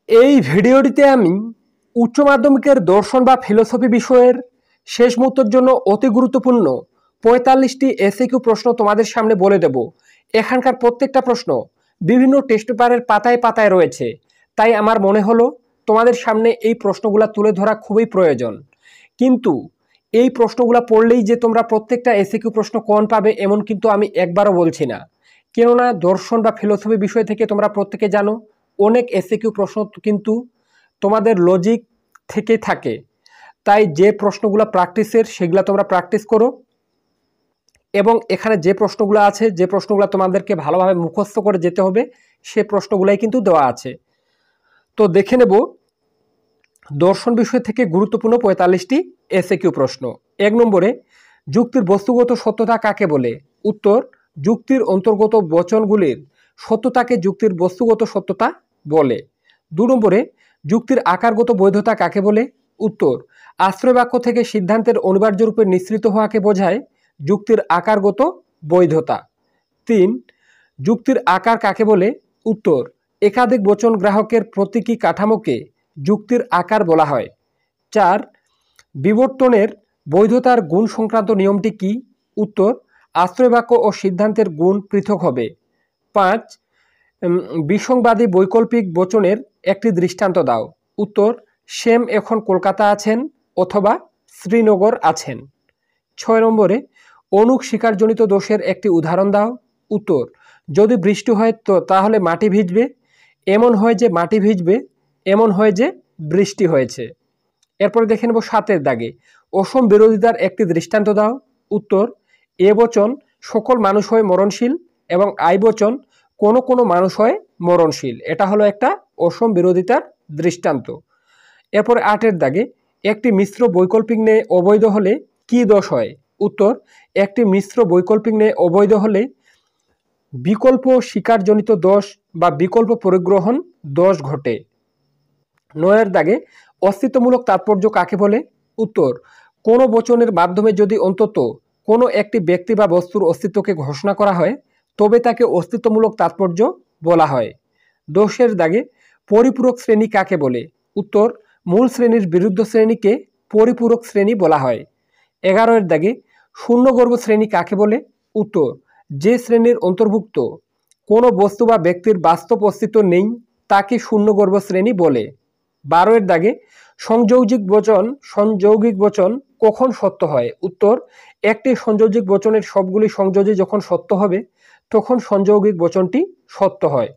এই ভিডিওটিতে আমি উচ্চ মাধ্যমিকের দর্শন বা ফিলোসফি বিষয়ের শেষ মুহূর্তের জন্য অতি গুরুত্বপূর্ণ ৪৫টি এসএকিউ প্রশ্ন তোমাদের সামনে বলে দেব। এখানকার প্রত্যেকটা প্রশ্ন বিভিন্ন টেস্ট পেপারের পাতায় পাতায় রয়েছে, তাই আমার মনে হলো তোমাদের সামনে এই প্রশ্নগুলো তুলে ধরা খুবই প্রয়োজন। কিন্তু এই প্রশ্নগুলো পড়লেই যে তোমরা প্রত্যেকটা এসএকিউ প্রশ্ন কমন পাবে এমন কিন্তু আমি একবারও বলছি না, কেননা দর্শন বা ফিলোসফি বিষয় থেকে তোমরা প্রত্যেকে জানো অনেক এসএকিউ প্রশ্ন কিন্তু তোমাদের লজিক থেকে থাকে। তাই যে প্রশ্নগুলো প্র্যাকটিসের সেগুলো তোমরা প্র্যাকটিস করো, এবং এখানে যে প্রশ্নগুলো আছে, যে প্রশ্নগুলো তোমাদেরকে ভালোভাবে মুখস্থ করে যেতে হবে, সে প্রশ্নগুলাই কিন্তু দেওয়া আছে। তো দেখে নেব দর্শন বিষয় থেকে গুরুত্বপূর্ণ ৪৫টি এসএকিউ প্রশ্ন। ১ নম্বরে, যুক্তির বস্তুগত সত্যতা কাকে বলে? উত্তর, যুক্তির অন্তর্গত বচনগুলির সত্যতাকে যুক্তির বস্তুগত সত্যতা বলে। ২ নম্বরে, যুক্তির আকারগত বৈধতা কাকে বলে? উত্তর, আশ্রয় বাক্য থেকে সিদ্ধান্তের অনিবার্য রূপে নিঃসৃত হওয়াকে বোঝায় যুক্তির আকারগত বৈধতা। ৩, যুক্তির আকার কাকে বলে? উত্তর, একাধিক বচন গ্রাহকের প্রতীকী কাঠামোকে যুক্তির আকার বলা হয়। ৪, বিবর্তনের বৈধতার গুণ সংক্রান্ত নিয়মটি কি? উত্তর, আশ্রয় বাক্য ও সিদ্ধান্তের গুণ পৃথক হবে। ৫, বিসংবাদী বৈকল্পিক বচনের একটি দৃষ্টান্ত দাও। উত্তর, শ্যাম এখন কলকাতা আছেন অথবা শ্রীনগর আছেন। ৬ নম্বরে, অনুক শিকারজনিত দোষের একটি উদাহরণ দাও। উত্তর, যদি বৃষ্টি হয় তো তাহলে মাটি ভিজবে, এমন হয় যে মাটি ভিজবে, এমন হয় যে বৃষ্টি হয়েছে। এরপরে দেখে নেব ৭-এর দাগে, অসম বিরোধিতার একটি দৃষ্টান্ত দাও। উত্তর, এ বচন সকল মানুষ হয় মরণশীল এবং আই বচন কোনো কোনো মানুষ হয় মরণশীল। এটা হলো একটা অসম বিরোধিতার দৃষ্টান্ত। এরপরে ৮-এর দাগে, একটি মিশ্র বৈকল্পিক ন্যায় অবৈধ হলে কি দোষ হয়? উত্তর, একটি মিশ্র বৈকল্পিক ন্যায় অবৈধ হলে বিকল্প শিকারজনিত দোষ বা বিকল্প পরিগ্রহণ দোষ ঘটে। ৯-এর দাগে, অস্তিত্বমূলক তাৎপর্য কাকে বলে? উত্তর, কোনো বচনের মাধ্যমে যদি অন্তত কোনো একটি ব্যক্তি বা বস্তুর অস্তিত্বকে ঘোষণা করা হয় তবে তাকে অস্তিত্বমূলক তাৎপর্য বলা হয়। ১০-এর দাগে, পরিপূরক শ্রেণী কাকে বলে? উত্তর, মূল শ্রেণীর বিরুদ্ধ শ্রেণীকে পরিপূরক শ্রেণী বলা হয়। ১১-এর দাগে, শূন্যগর্ভ শ্রেণী কাকে বলে? উত্তর, যে শ্রেণীর অন্তর্ভুক্ত কোনো বস্তু বা ব্যক্তির বাস্তব অস্তিত্ব নেই তাকে শূন্যগর্ভ শ্রেণী বলে। ১২-এর দাগে, সংযৌগিক বচন কখন সত্য হয়? উত্তর, একটি সংযোজিক বচনের সবগুলি সংযোজী যখন সত্য হবে তখন সংযৌগিক বচনটি সত্য হয়।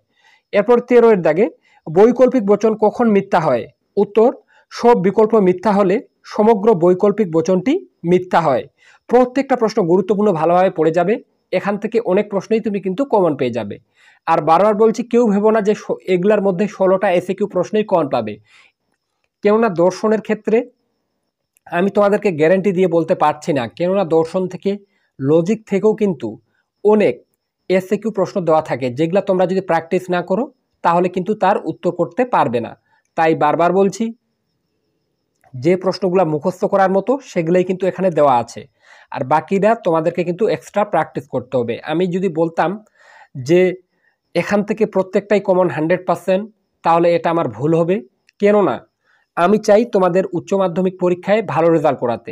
এরপর ১৩-এর দাগে, বৈকল্পিক বচন কখন মিথ্যা হয়? উত্তর, সব বিকল্প মিথ্যা হলে সমগ্র বৈকল্পিক বচনটি মিথ্যা হয়। প্রত্যেকটা প্রশ্ন গুরুত্বপূর্ণ, ভালোভাবে পড়ে যাবে, এখান থেকে অনেক প্রশ্নই তুমি কিন্তু কমন পেয়ে যাবে। আর বারবার বলছি, কেউ ভেবো না যে এগুলার মধ্যে ১৬টা এসএকিউ প্রশ্নই কমন পাবে, কেননা দর্শনের ক্ষেত্রে আমি তোমাদেরকে গ্যারান্টি দিয়ে বলতে পারছি না, কেননা দর্শন থেকে লজিক থেকেও কিন্তু অনেক এসএকিউ প্রশ্ন দেওয়া থাকে যেগুলো তোমরা যদি প্র্যাকটিস না করো তাহলে কিন্তু তার উত্তর করতে পারবে না। তাই বারবার বলছি, যে প্রশ্নগুলো মুখস্থ করার মতো সেগুলোই কিন্তু এখানে দেওয়া আছে, আর বাকিটা তোমাদেরকে কিন্তু এক্সট্রা প্র্যাকটিস করতে হবে। আমি যদি বলতাম যে এখান থেকে প্রত্যেকটাই কমন 100%, তাহলে এটা আমার ভুল হবে, কেননা আমি চাই তোমাদের উচ্চ মাধ্যমিক পরীক্ষায় ভালো রেজাল্ট করাতে।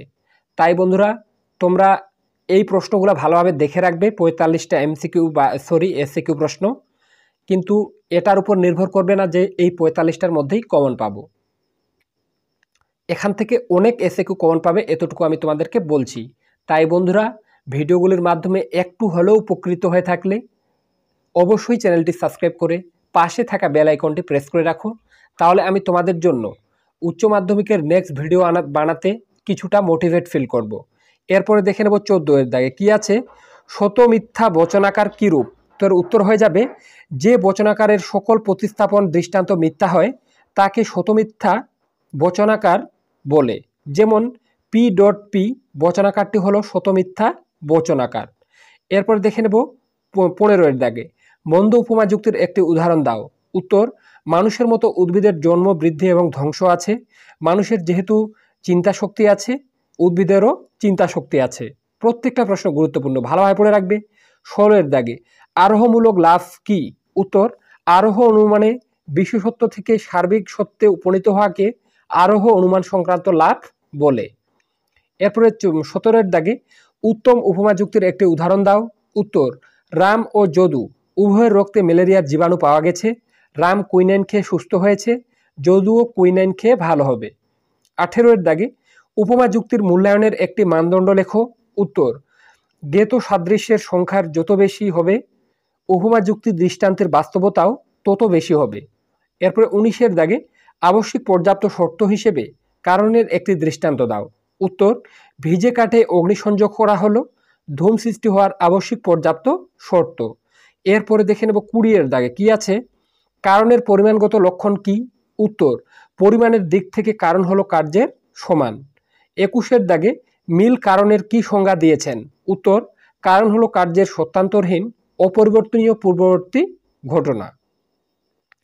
তাই বন্ধুরা, তোমরা এই প্রশ্নগুলো ভালোভাবে দেখে রাখবে। ৪৫টা এসএকিউ প্রশ্ন, কিন্তু এটার উপর নির্ভর করবে না যে এই ৪৫টার মধ্যেই কমন পাবো। এখান থেকে অনেক এসএকিউ কমন পাবে, এতটুকু আমি তোমাদেরকে বলছি। তাই বন্ধুরা, ভিডিওগুলির মাধ্যমে একটু হলেও উপকৃত হয়ে থাকলে অবশ্যই চ্যানেলটি সাবস্ক্রাইব করে পাশে থাকা বেল আইকনটি প্রেস করে রাখো, তাহলে আমি তোমাদের জন্য উচ্চ মাধ্যমিকের নেক্সট ভিডিও বানাতে কিছুটা মোটিভেট ফিল করব। এরপরে দেখে নেব ১৪-এর দাগে কি আছে, শত মিথ্যা বচনাকার কী রূপ? তোর উত্তর হয়ে যাবে, যে বচনাকারের সকল প্রতিস্থাপন দৃষ্টান্ত মিথ্যা হয় তাকে শতমিথ্যা বচনাকার বলে। যেমন P.P বচনাকারটি হলো শতমিথ্যা বচনাকার। এরপর দেখে নেব ১৫-এর দাগে, মন্দ উপমা যুক্তির একটি উদাহরণ দাও। উত্তর, মানুষের মতো উদ্ভিদের জন্ম, বৃদ্ধি এবং ধ্বংস আছে। মানুষের যেহেতু চিন্তা শক্তি আছে, উদ্ভিদেরও চিন্তা শক্তি আছে। প্রত্যেকটা প্রশ্ন গুরুত্বপূর্ণ, ভালোভাবে পড়ে রাখবে। ১৬-এর দাগে, আরোহমূলক লাভ কি? উত্তর, আরোহ অনুমানে বিশেষত্ব থেকে সার্বিক সত্যে উপনীত হওয়াকে আরোহ অনুমান সংক্রান্ত লাভ বলে। এরপরে 17-এর দাগে উত্তম উপমা যুক্তির একটি উদাহরণ দাও। উত্তর, রাম ও যদু উভয়ের রক্তে ম্যালেরিয়ার জীবাণু পাওয়া গেছে। রাম কুইনাইন খেয়ে সুস্থ হয়েছে, যদুও কুইনাইন খেয়ে ভালো হবে। 18-এর দাগে উপমা যুক্তির মূল্যায়নের একটি মানদণ্ড লেখো। উত্তর, জ্ঞেত সাদৃশ্যের সংখ্যার যত বেশি হবে উপমা যুক্তির দৃষ্টান্তের বাস্তবতাও তত বেশি হবে। এরপরে 19-এর দাগে আবশ্যিক পর্যাপ্ত শর্ত হিসেবে কারণের একটি দৃষ্টান্ত দাও। উত্তর, ভিজে কাঠে অগ্নিসংযোগ করা হলো ধূম সৃষ্টি হওয়ার আবশ্যিক পর্যাপ্ত শর্ত। এরপরে দেখে নেব 20-এর দাগে কি আছে। কারণের পরিমাণগত লক্ষণ কি? উত্তর, পরিমাণের দিক থেকে কারণ হলো কার্যের সমান। 21-এর দাগে মিল কারণের কি সংজ্ঞা দিয়েছেন? উত্তর, কারণ হলো কার্যের সত্যান্তরহীন অপরিবর্তনীয় পূর্ববর্তী ঘটনা।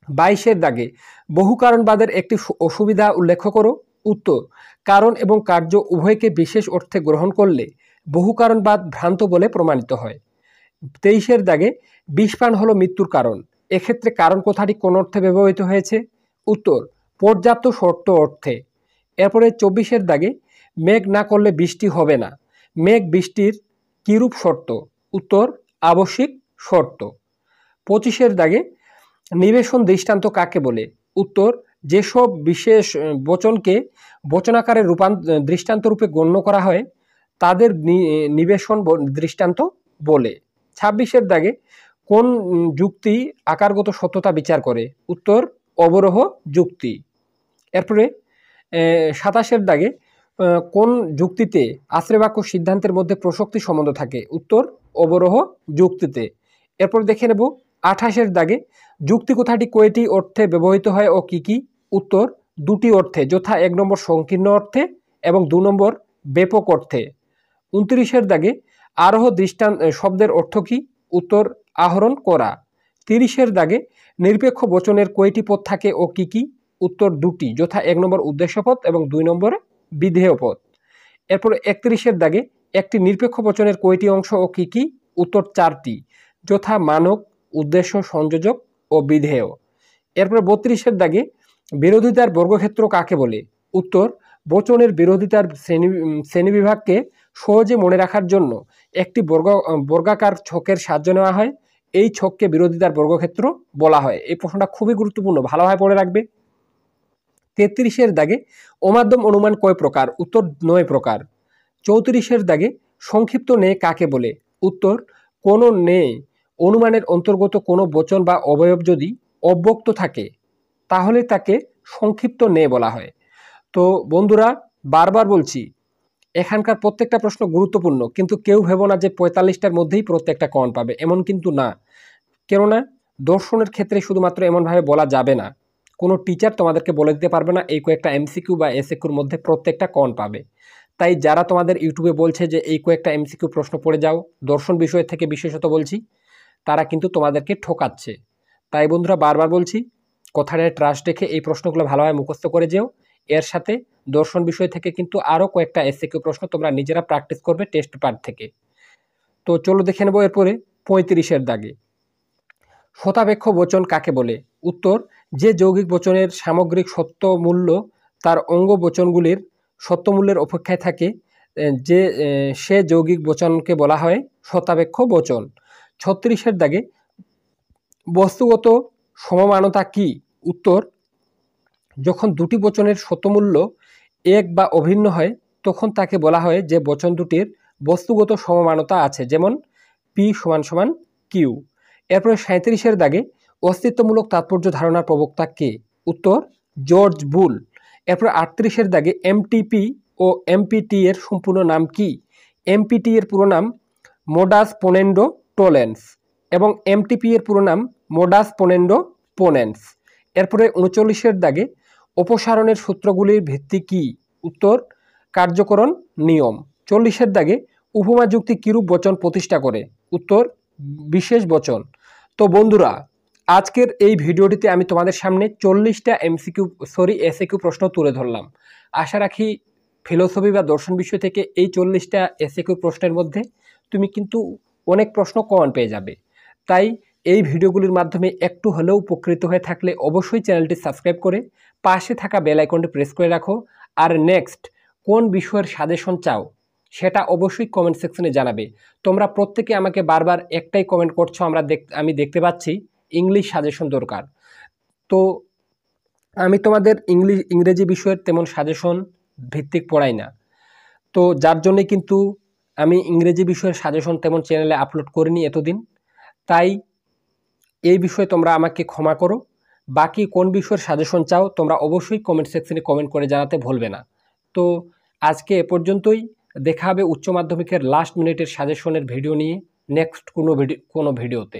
22-এর দাগে বহু কারণবাদের একটি অসুবিধা উল্লেখ করো। উত্তর, কারণ এবং কার্য উভয়কে বিশেষ অর্থে গ্রহণ করলে বহু কারণবাদ ভ্রান্ত বলে প্রমাণিত হয়। 23-এর দাগে বিষপান হলো মৃত্যুর কারণ, এক্ষেত্রে কারণ কথাটি কোন অর্থে ব্যবহৃত হয়েছে? উত্তর, পর্যাপ্ত শর্ত অর্থে। এরপরে 24-এর দাগে মেঘ না করলে বৃষ্টি হবে না, মেঘ বৃষ্টির কিরূপ শর্ত? উত্তর, আবশ্যিক শর্ত। 25-এর দাগে নিবেশন দৃষ্টান্ত কাকে বলে? উত্তর, যেসব বিশেষ বচনকে বচনাকারে দৃষ্টান্ত রূপে গণ্য করা হয় তাদের নিবেশন দৃষ্টান্ত বলে। 26-এর দাগে কোন যুক্তি আকারগত সত্যতা বিচার করে? উত্তর, অবরোহ যুক্তি। এরপরে 27-এর দাগে কোন যুক্তিতে আশ্রয় বাক্য সিদ্ধান্তের মধ্যে প্রসক্তি সম্বন্ধ থাকে? উত্তর, অবরোহ যুক্তিতে। এরপর দেখে নেব 28-এর দাগে যুক্তি কথাটি কয়টি অর্থে ব্যবহৃত হয় ও কি কি? উত্তর, দুটি অর্থে, যথা 1 নম্বর সংকীর্ণ অর্থে এবং 2 নম্বর ব্যাপক অর্থে। 29-এর দাগে আরোহ দৃষ্টান্ত শব্দের অর্থ কি? উত্তর, আহরণ করা। 30-এর দাগে নিরপেক্ষ বচনের কয়টি পদ থাকে ও কি কি? উত্তর, দুটি, যথা 1 নম্বর উদ্দেশ্য পদ এবং 2 নম্বর বিধেয় পদ। এরপরে 31-এর দাগে একটি নিরপেক্ষ বচনের কয়টি অংশ ও কি কি? উত্তর, 4টি, যথা মানক, উদ্দেশ্য, সংযোজক ও বিধেয়। এরপরে 32-এর দাগে বিরোধিতার বর্গক্ষেত্র কাকে বলে? উত্তর, বচনের বিরোধিতার শ্রেণীবিভাগকে সহজে মনে রাখার জন্য একটি বর্গাকার ছকের সাহায্য নেওয়া হয়, এই ছককে বিরোধিতার বর্গক্ষেত্র বলা হয়। এই প্রশ্নটা খুবই গুরুত্বপূর্ণ, ভালোভাবে পড়ে রাখবে। 33-এর দাগে অমাধ্যম অনুমান কয় প্রকার? উত্তর, 9 প্রকার। 34-এর দাগে সংক্ষিপ্ত নে কাকে বলে? উত্তর, কোন নে অনুমানের অন্তর্গত কোনো বচন বা অবয়ব যদি অব্যক্ত থাকে তাহলে তাকে সংক্ষিপ্ত নে বলা হয়। তো বন্ধুরা, বারবার বলছি, এখানকার প্রত্যেকটা প্রশ্ন গুরুত্বপূর্ণ, কিন্তু কেউ ভেবো না যে 45টার মধ্যেই প্রত্যেকটা কমন পাবে, এমন কিন্তু না। কেননা দর্শনের ক্ষেত্রে শুধুমাত্র এমনভাবে বলা যাবে না, কোনো টিচার তোমাদেরকে বলে দিতে পারবে না এই কয়েকটা এমসিকিউ বা এসএকিউর মধ্যে প্রত্যেকটা কমন পাবে। তাই যারা তোমাদের ইউটিউবে বলছে যে এই কয়েকটা এমসিকিউ প্রশ্ন পড়ে যাও দর্শন বিষয় থেকে, বিশেষত বলছি, তারা কিন্তু তোমাদেরকে ঠকাচ্ছে। তাই বন্ধুরা, বারবার বলছি, কথাটা ট্রাস্ট রেখে এই প্রশ্নগুলো ভালোভাবে মুখস্থ করে যেও। এর সাথে দর্শন বিষয় থেকে কিন্তু আরও কয়েকটা এসএকিউ প্রশ্ন তোমরা নিজেরা প্র্যাকটিস করবে টেস্ট পেপার থেকে। তো চলো দেখে নেব এরপরে 35-এর দাগে শতাপেক্ষ বচন কাকে বলে? উত্তর, যে যৌগিক বচনের সামগ্রিক সত্য মূল্য তার অঙ্গ বচনগুলির সত্যমূল্যের অপেক্ষায় থাকে, যে সে যৌগিক বচনকে বলা হয় শতাপেক্ষ বচন। 36-এর দাগে বস্তুগত সমমানতা কি? উত্তর, যখন দুটি বচনের সত্যমূল্য এক বা অভিন্ন হয় তখন তাকে বলা হয় যে বচন দুটির বস্তুগত সমমানতা আছে, যেমন পি সমান সমান কিউ। এরপরে 37-এর দাগে অস্তিত্বমূলক তাৎপর্য ধারণার প্রবক্তা কে? উত্তর, জর্জ বুল। এরপর 38-এর দাগে এমটিপি ও এমপিটি এর সম্পূর্ণ নাম কি? এমপিটি এর পুরো নাম মোডাস পোনেন্ডো টোলেন্স এবং এমটিপি এর পুরো নাম মোডাস পোনেন্ডো পোনেন্স। এরপরে 39-এর দাগে অপসারণের সূত্রগুলির ভিত্তি কি? উত্তর, কার্যকরণ নিয়ম। 40-এর দাগে উপমা যুক্তি কিরূপ বচন প্রতিষ্ঠা করে? উত্তর, বিশেষ বচন। তো বন্ধুরা, আজকের এই ভিডিওটিতে আমি তোমাদের সামনে 40টা এসএকিউ প্রশ্ন তুলে ধরলাম। আশা রাখি ফিলোসফি বা দর্শন বিষয় থেকে এই 40টা এসএকিউ প্রশ্নের মধ্যে তুমি কিন্তু অনেক প্রশ্ন কমন পেয়ে যাবে। তাই এই ভিডিওগুলির মাধ্যমে একটু হলেও উপকৃত হয়ে থাকলে অবশ্যই চ্যানেলটি সাবস্ক্রাইব করে পাশে থাকা বেল আইকনটি প্রেস করে রাখো। আর নেক্সট কোন বিষয়ের সাজেশন চাও সেটা অবশ্যই কমেন্ট সেকশনে জানাবে। তোমরা প্রত্যেকে আমাকে বারবার একটাই কমেন্ট করছো, আমি দেখতে পাচ্ছি ইংলিশ সাজেশন দরকার। তো আমি তোমাদের ইংরেজি বিষয়ের তেমন সাজেশন ভিত্তিক পড়াই না, তো যার জন্যে কিন্তু আমি ইংরেজি বিষয়ের সাজেশন তেমন চ্যানেলে আপলোড করিনি এতদিন। তাই এই বিষয়ে তোমরা আমাকে ক্ষমা করো। বাকি কোন বিষয়ের সাজেশন চাও তোমরা অবশ্যই কমেন্ট সেকশনে কমেন্ট করে জানাতে ভুলবে না। তো আজকে এ পর্যন্তই। দেখা হবে উচ্চ মাধ্যমিকের লাস্ট মিনিটের সাজেশনের ভিডিও নিয়ে নেক্সট কোনো ভিডিওতে।